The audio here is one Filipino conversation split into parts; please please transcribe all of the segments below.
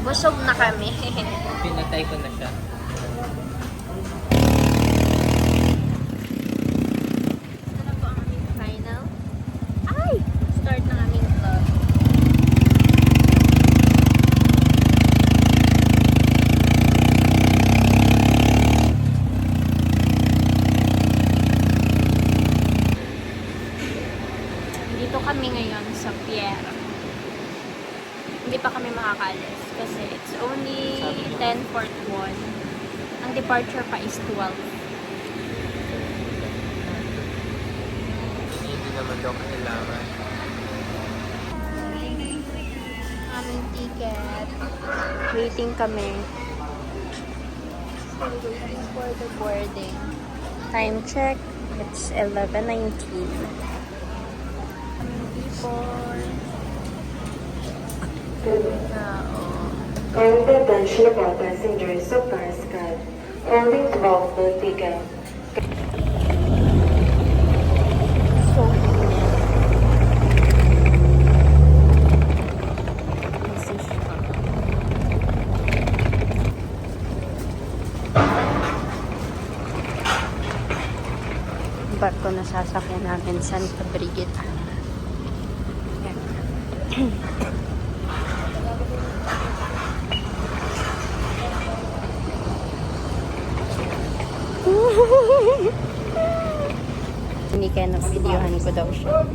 Busog na kami. Pinatay ko na siya. Ito na po ang aming final. Ay! Start ng aming vlog. Dito kami ngayon sa pier. Hindi pa kami makakalis kasi it's only 10:41. Ang departure pa is 12. Hindi naman daw kailangan. Aming ticket. Waiting kami. So, waiting for the boarding. Time check. It's 11:19. People. All the Banshirpa passengers of Parskat holding 12 full ticket. So, barko na sasakyan namin Santa Brigida. Hindi kaya na-videohan ko daw siya.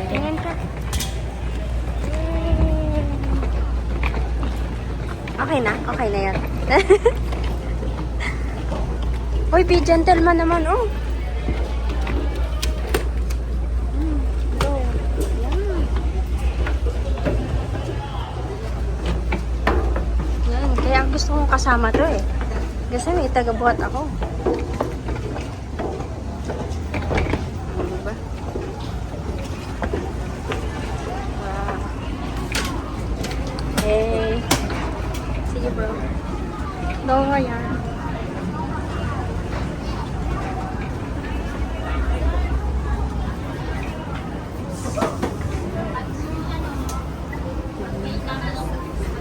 Tingin ka. Okay na? Okay na yan. Uy, be gentleman naman, oh. Go. Yan. Yan. Kaya gusto kong kasama to eh. Kasi may tagabuhat ako. Diba? Wow. Hey. Sige bro. Go nga yan.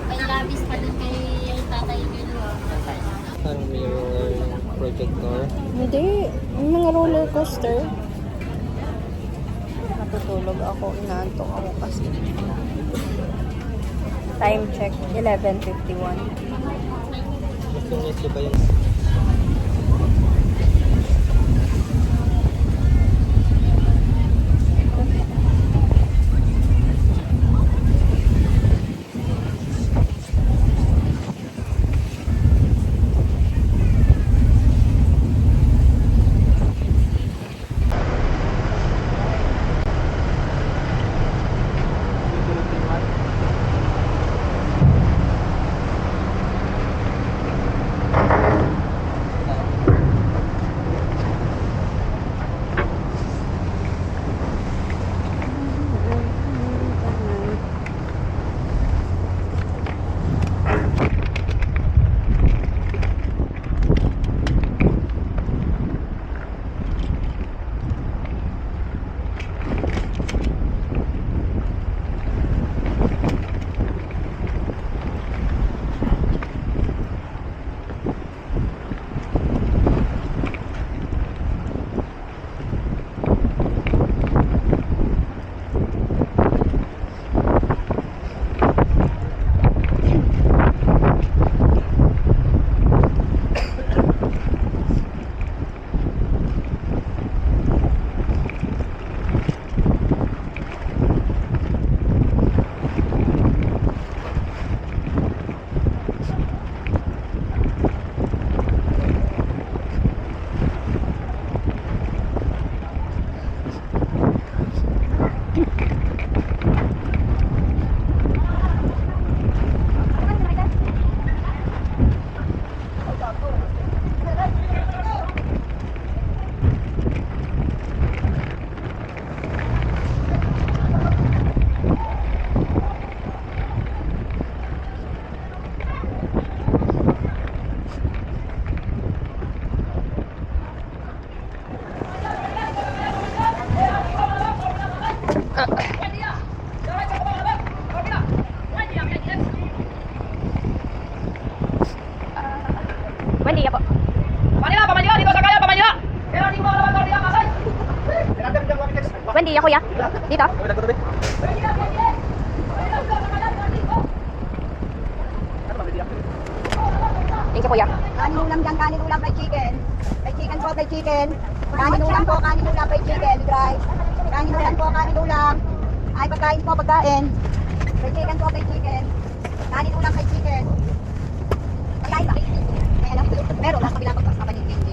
May labis pa dun kay tatay yun. Parang mirror projector. Hindi. Yung mga roller coaster. Matutulog ako. Inaantok ako kasi. Time check. 11:51. Gusto niya siya ba yung... kuya. Dito. Thank you, kuya. Kanin ulam dyan, kanin ulam, fried chicken. Fried chicken po, fried chicken. Kanin ulam po, kanin ulam, fried chicken, with rice. Kanin ulam po, kanin ulam. Ay, pagkain po, pagkain. Fried chicken po, fried chicken. Kanin ulam, fried chicken. Pagkain ba? Meron, nasa kabilang pagkain dito.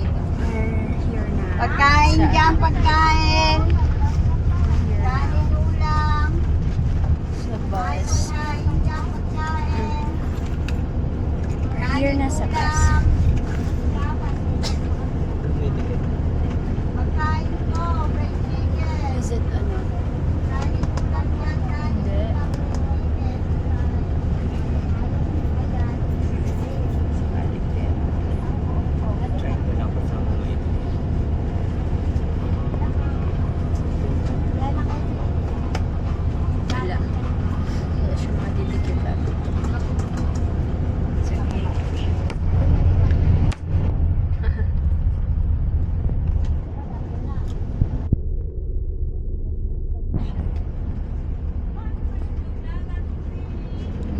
Here na. Pagkain dyan, pagkain. Kanin ulam. Sa bus. Pagkain dyan, pagkain. Here na sa bus. Pagkain po, fried chicken. Is it ano? Kanin ulam dyan, kanin Hindi. ulam, fried chicken. Try ko lang kung saan ko ito. Wala. Wala siya makadidikitan. Sige.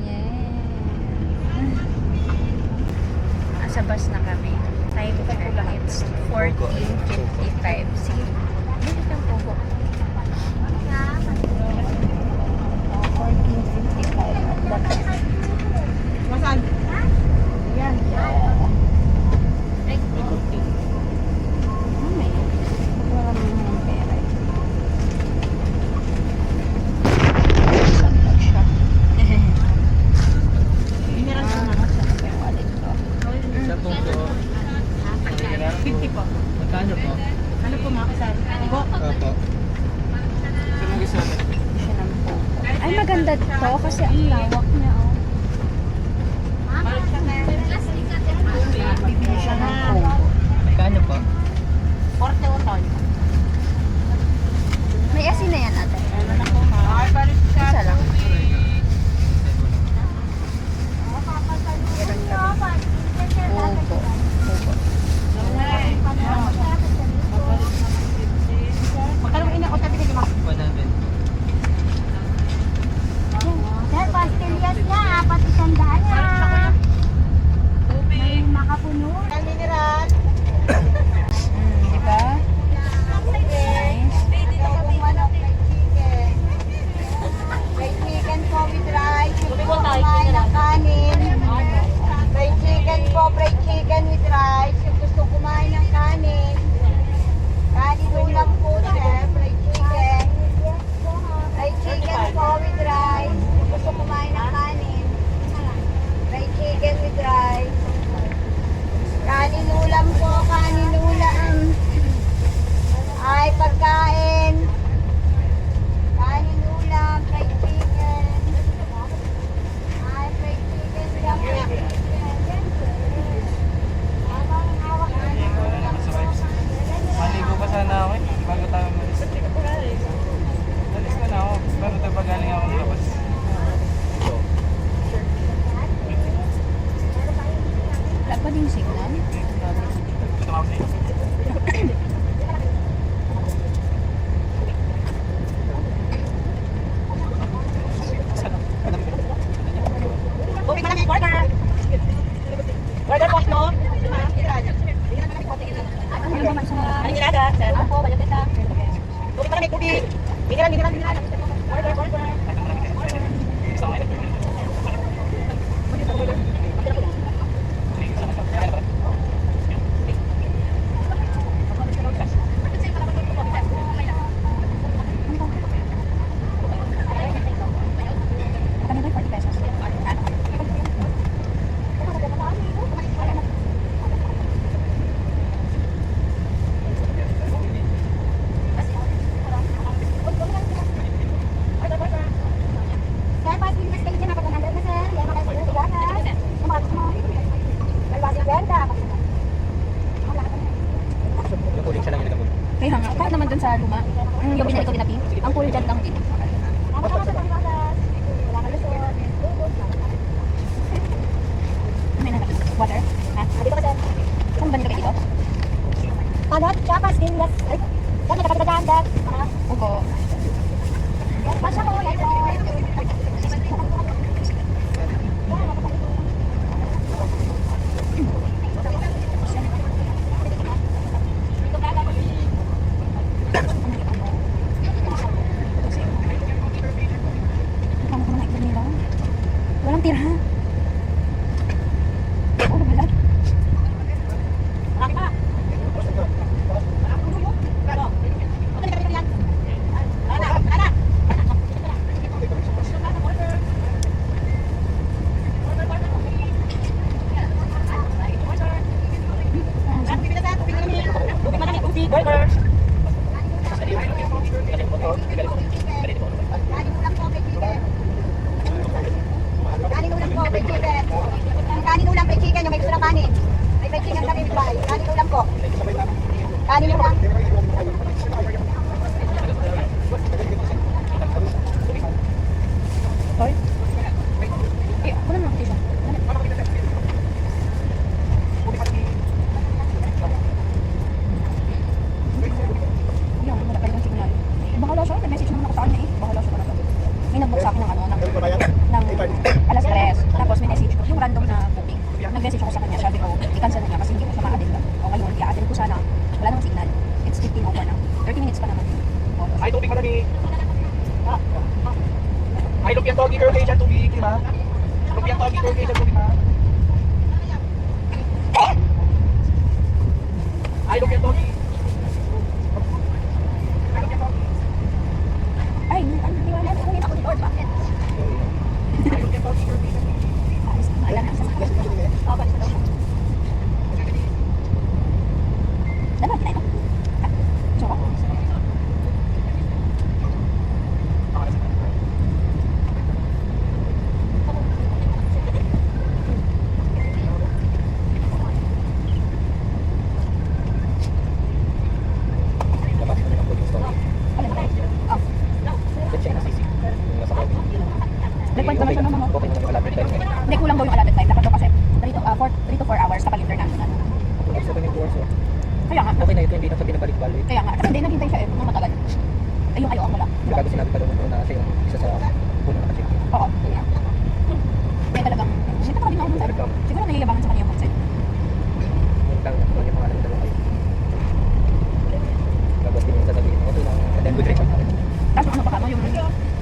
Yeah. Sa bus na kami. Time check. It's 14:55. Sige. Dito kang pogo. 14:55. Masan? Yan. Mamaya. Wala mo ng pera. Saan ba siya? Yung wallet ko. Sa Tungko. 50 po. Magkano po? Ano po mga kasal? Po? Opo. Saan mo gusto natin? Siya ng pogo. Ay, maganda to kasi ang lawak niya, oh. Bibili siya ng pogo. Magkano po? 40 utol. May asin na yan, ate. Ay, balik siya. Isa lang. Pogo. Pogo. Magkano ina ko sabi ko 100. Sir, pastillas na, pati sandaan na. May makapuno. Ang mineral. Diba? Nice. Itong manok, fried chicken. Fried chicken po with rice. Yung gusto kumain ng kanin. Fried chicken po, fried chicken with rice. Yung gusto kumain ng kanin. Kanin ulam po, sir. Fried chicken. Fried chicken po with rice. Yung gusto kumain ng kanin. Fried chicken with rice. Kanin ulam po, kanin ulam. Ay, pagkain. Kanin ulam, fried chicken. Ay, fried chicken lang. Maligo pa sana ako bago tayo malis. Alis ka na ako. Bago tayo pagaling ako ng labas. Wala pa ding signal. Ito ako sa iyo. Okay, malamig, burger. Burger po, no? Ano nilaga? Ano po, balot ito. Tubig malamig, tubig. Mineral. Burger. Kami ba 40 pesos? Sir, pas bilis kayo dyan, kapag 100 na, sir. Yan, makasal na gatas. Dalawang 50. Nakuling siya lang yung nagabog. Kaya nga, kahit naman dun sa luma, yung gabi na ikaw dinapi, ang cool dyan lang din. May nagapit. Water? Ha? Dito ka, sir. Saan ba nilagay dito? Panot, tsaka stainless. Ay, sir, nakapagdagaan, sir. Ugo. tira. Oh, balat. Kanin ulam po, may chicken. Kanin ulam, may chicken, yung may gusto ng kanin. May chicken kami, bye. Kanin ulam po. Kanin ulam. Sorry? Eh, ako naman ako tisa. Yan, wala pa yung signal. Bahala siya, may message naman ako sa kanya eh. Bahala siya talaga. May nag-book sa akin ng ano, ng alas 3. Tapos may message ko, yung random na booking. Nag-message ako sa kanya, sabi ko, i-cancel na niya kasi hindi ko siya ma-attend lang. O ngayon, i-attend ko sana. Wala namang signal. It's 15 over na. 30 minutes pa naman. Ay, tubig ka na ni... Ay, lumpiang togi girl kayo dyan, tubig, di ba? Lumpiang togi girl kayo dyan, tubig, ha? Ay, lumpiang togi. Ay, lumpiang togi. Ay, hindi wala. Kunin ako dito. Bakit? Ay, lumpiang togi girl kayo dyan. Ayos na. Alam na sa mga. Oo, balik na daw siya. Dalawa, kinain mo? Ah, tsura. Labas mo ng photo story. Alin ba? Oh. Check na sisi. Yung nasa lobby. Nag-point naman siya ng mga. Okay, malapit tayo. Hindi, kulang daw yung allotted time. Dapat daw kasi 3 to 4 hours kapag international. So, kanya 2 hours. Kaya nga. Okay na ito, hindi na sabi nabalik-balik. Kaya nga. Kasi hindi naghintay siya eh. Nung matagal. Ay, yung ang wala. Bago sinabi pa doon na siya yung isa sa puno na kasi. Oo. Kaya talagang, may tataka din ako dun sir. Siguro nailabangan sa kanya yung mindset. Yung lang, yung mga nagdalo kayo. Tapos din yung sasabihin, okay lang, and then good record. Tapos ano pa ka mo, yung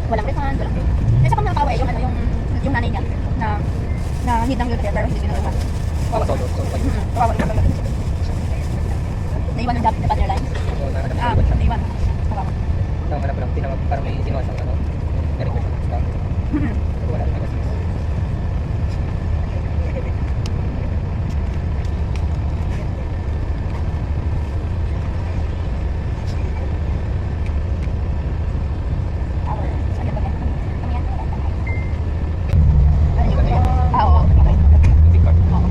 walang refund, walang... Kasi kung natawa eh, yung ano, yung nanay niya, na need ng wheelchair, pero hindi sinulungan. Mga solo, so pag Kawawa naman talaga. Naiwan ng Japan Airlines. Ah, naiwan siya. naiwan. Kawawa. Hanap lang, parang may ginawa siyang ano, na-request ng staff. Wala na kasi. Ano ba yan? Ano yan? Ah, oo. Okay. Big card. Oo.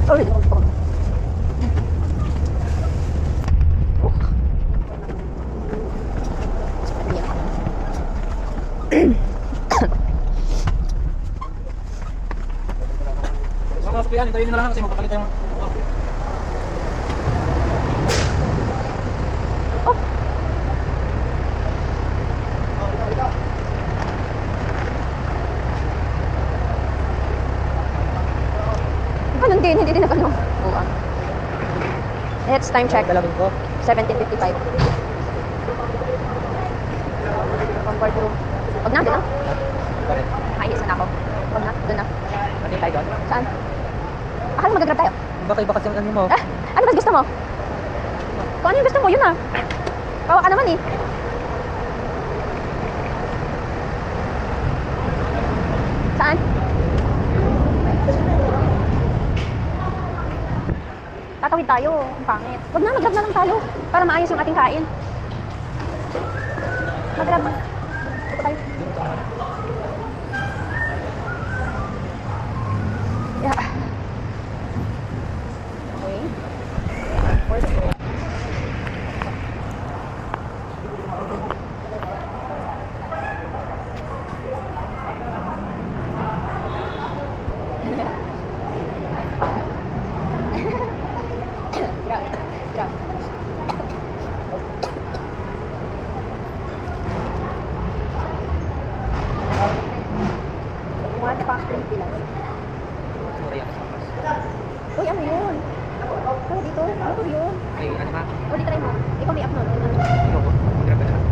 Oh, Mga kaspihan, hintayin nyo na lang kasi magpapalit tayo. Ganun din, hindi din nag-ano. Oo. Let's time check. Dalawin ko. 17:55. Comfort room. Wag na, doon na. Palit. Nakainis na ako. Wag na, doon na. Natin tayo doon. Saan? Akala mo mag-grab tayo? Baka iba kasi ang ano mo. Ah, ano ba gusto mo? Kung ano yung gusto mo, yun na. Kawa ka naman eh. Saan? Tatawid tayo. Ang pangit. Wag na, mag-grab na lang tayo. Para maayos yung ating kain. Mag-grab. Ito tayo. Yeah. Okay. Grab. Grab. One pack 20 lang. Mura yan sa akas. Uy, ano yun? Oh, dito. Ano yun? Ay, ano ka? O, di try mo. Ikaw may upload. Ayoko. Mag-grab ka na lang.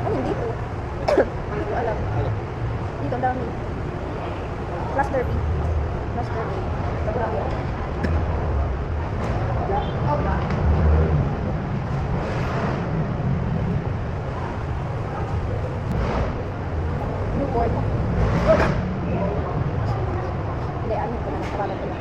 Ano yun dito? Hindi ko alam. Dito, ang dami. Plus derby. Plus derby. Grabe. Newport. Hindi, ano ko na. Nakabalat ko na.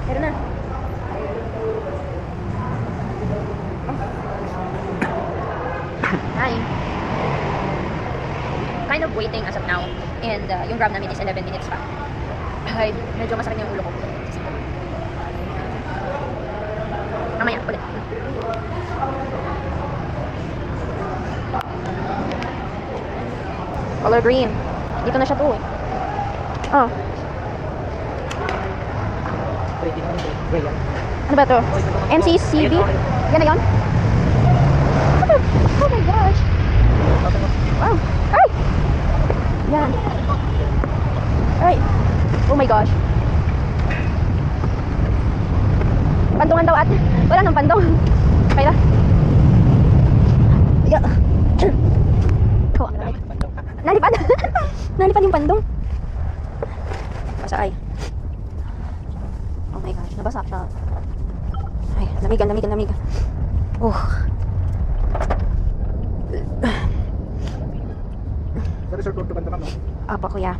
Meron na. Hi. Kind of waiting as of now. And yung grab namin is 11 minutes pa. Ay, medyo masakit yung ulo ko. Mamaya, ulit. Color green. Dito na siya to eh. Oh. Pwede naman ito. Gray yan. Ano ba to? NCCB? Yan na yun? Oh my gosh. Wow. Ay! Yan. Ay. Oh my gosh. Pandungan daw ate. Wala nang pandong. Okay na. Yeah. Kawa. Nalipad. Nalipad yung pandong. Basa ay. Oh my gosh. Nabasa siya. Ay, lamigan. Oh. Sorry sir, kung tukan mo. Apa kuya.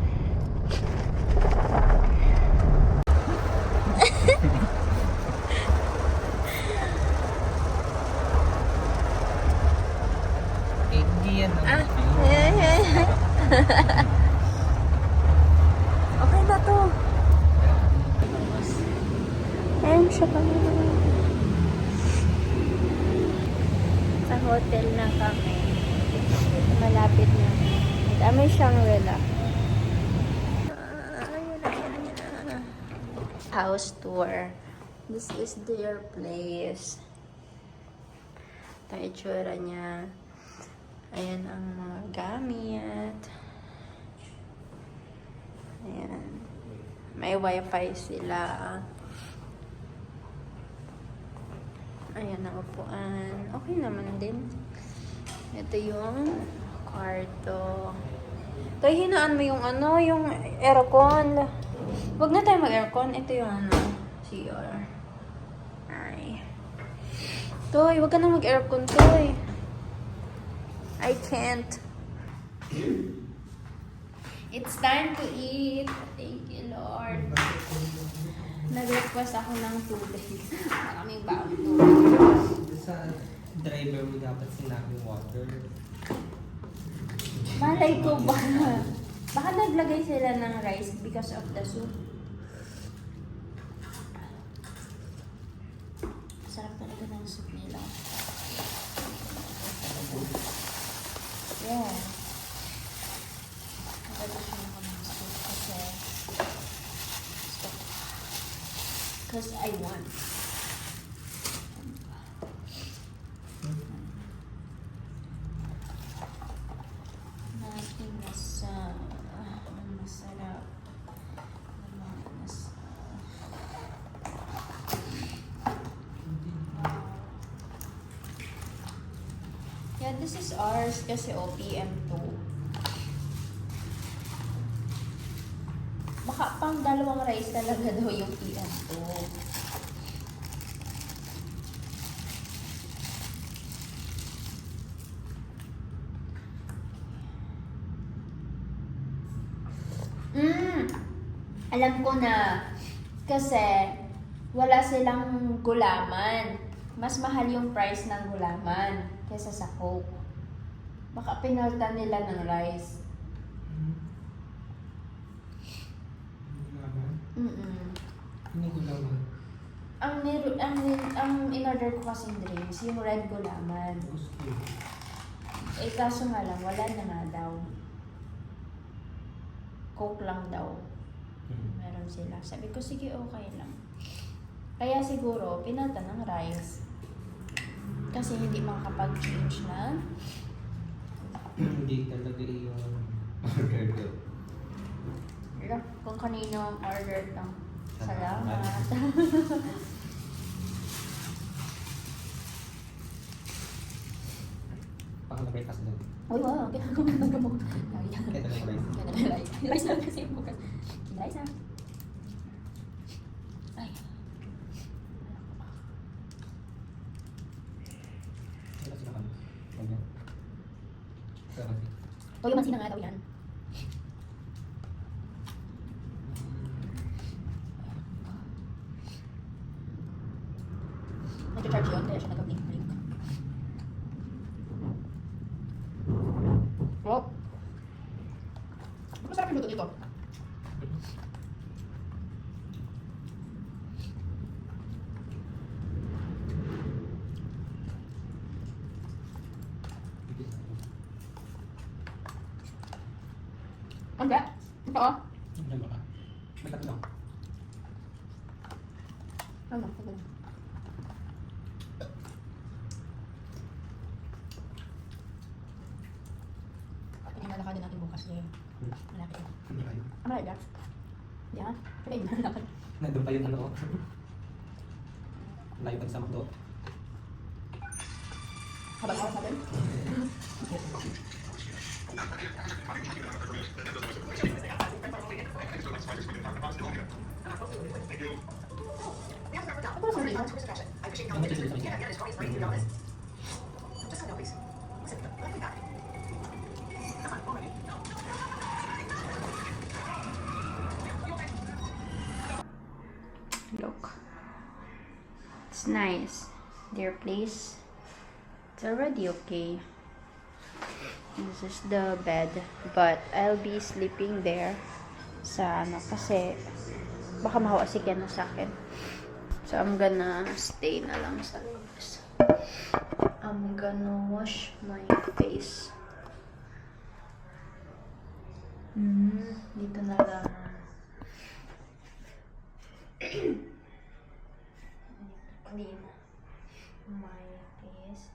Hindi yan. Okay na to. Ayan siya pa. Sa hotel na kami. Malapit na. Dami siyang rela. House tour. This is their place. Ito ang itsura niya. Ayan ang mga gamit. Ayan. May wifi sila. Ayan ang upuan. Okay naman din. Ito yung kwarto. Toy, hinaan mo yung ano, yung aircon. Huwag na tayo mag-aircon. Ito yung ano, CR. Ay. Toy, huwag ka na mag-aircon, Toy. I can't. It's time to eat. Thank you, Lord. Nag-request ako ng tubig. Maraming baong tubig. Sa driver mo dapat sinabi water. Malay ko ba? Baka naglagay sila ng rice because of the soup. Sarap talaga ng soup nila. Yeah. Nag-addition ako ng soup kasi gusto ko. Because I want. Natin masarap. Yeah, this is ours kasi OPM2. Baka pang dalawang rice talaga daw yung PM2. Alam ko na. Kasi wala silang gulaman. Mas mahal yung price ng gulaman kaysa sa Coke. Baka pinaltan nila ng rice. Hindi ko naman. Ang in-order ko kasing drinks, yung red gulaman. Gusto. Eh kaso nga lang, wala na nga daw. Coke lang daw. Meron sila. Sabi ko, sige, okay lang. Kaya siguro, pinalta ng rice. Kasi hindi makakapag-change na. Hindi talaga yung order ko. Kung kanino ang order lang. Salamat. Pang breakfast doon. Uy, wow. Kinagumagam mo. Kaya talaga rice. Rice. Rice lang kasi yung bukas. Rice na. Ay. Wala sila kami. Ganyan. Kaya kasi. Toyo mansi na nga daw yan. Nag-charge yun, kaya siya nag-blink-blink. Wow! Masarap yung luto dito. Hindi. Ito oh. Ano ba ka? May tatlo lang. Ano? Ito lang. Lalakadin natin bukas ngayon. Malapit na. Hindi kayo. Malapit na. Yan. Pwede na lalakad. Nandun pa yung ano. Layo pa sa McDo. Habang oras natin. Ano sa dito? Ano ito sa mga? Look. It's nice. Their place. It's already okay. This is the bed. But I'll be sleeping there. Sa ano. Kasi baka mahawa si Ken sa akin. So I'm gonna stay na lang sa labas. I'm gonna wash my face. Dito na lang. Clean my face.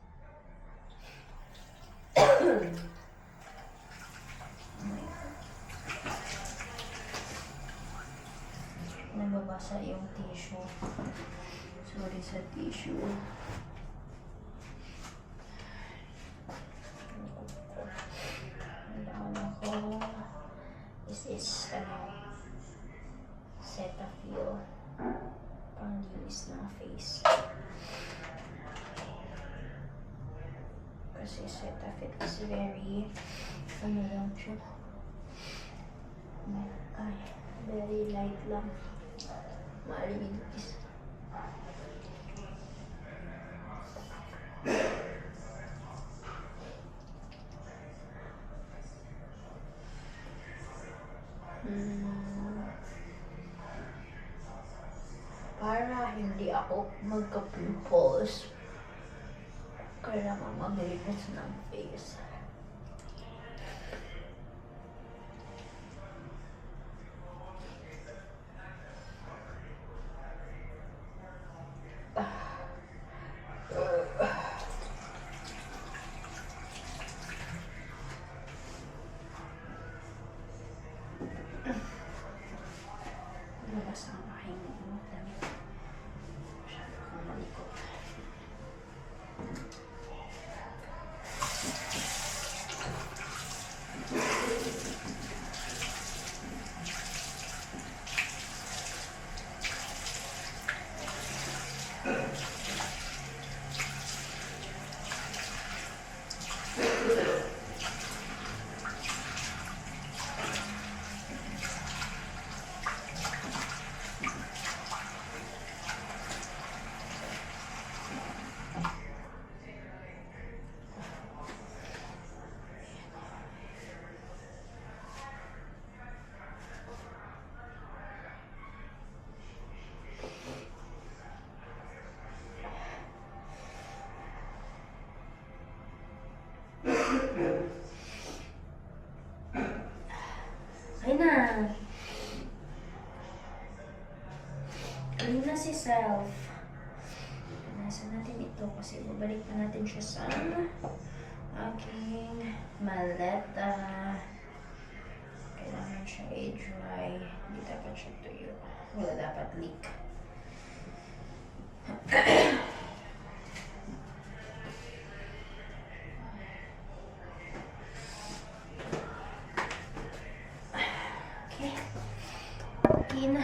Nababasa yung tissue. Sorry sa tissue. Kailangan ako Cetaphil. Panglinis ng face. Kasi Cetaphil is very, ano lang siya. Ay, very light lang. Malinis. Para hindi ako magka-pimples, kailangan maglinis ng face. Labas ang aking damit. Masyado akong malikot. Ay na. Ayun na si Self. Nasa natin ito kasi babalik pa natin siya sa aking maleta. Kailangan siya i-dry. Hindi dapat siya tuyo. Wala dapat leak. Okay. Okay na.